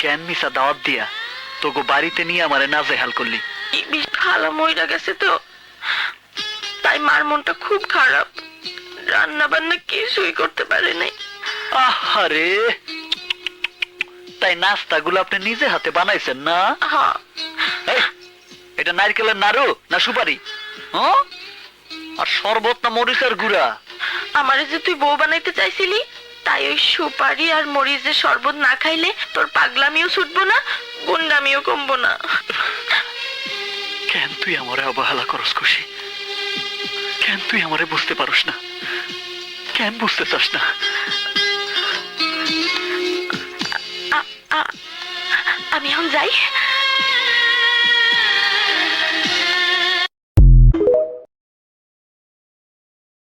কেন মিশা দাওয়াত দিয়া তোকে বাড়িতে নিয়ে আমারে নাজেহাল করলি? খালা মইরা গেছে তো, তাই মার মনটা খুব খারাপ। রান্না বান্না কিছুই করতে পারে নাই। আহারে, তাই নাস্তাগুলো আপনি নিজে হাতে বানাইছেন না? হ্যাঁ। এই, এটা নারকেলের নাড়ু না সুপারি? হ্যাঁ, আর শরবত না মরিচের গুঁড়া? আমারে যে তুই বউ বানাইতে চাইছিলি, তাই ওই সুপারি আর মরিচের শরবত না খাইলে তোর পাগলামিও ছুটবো না, গুন্ডামিও কমবো না। কেন তুই আমারে অবহেলা করস খুশি? কেন তুই আমারে বুঝতে পারস না? কেন বুঝতে চাস না? আমি এখন যাই।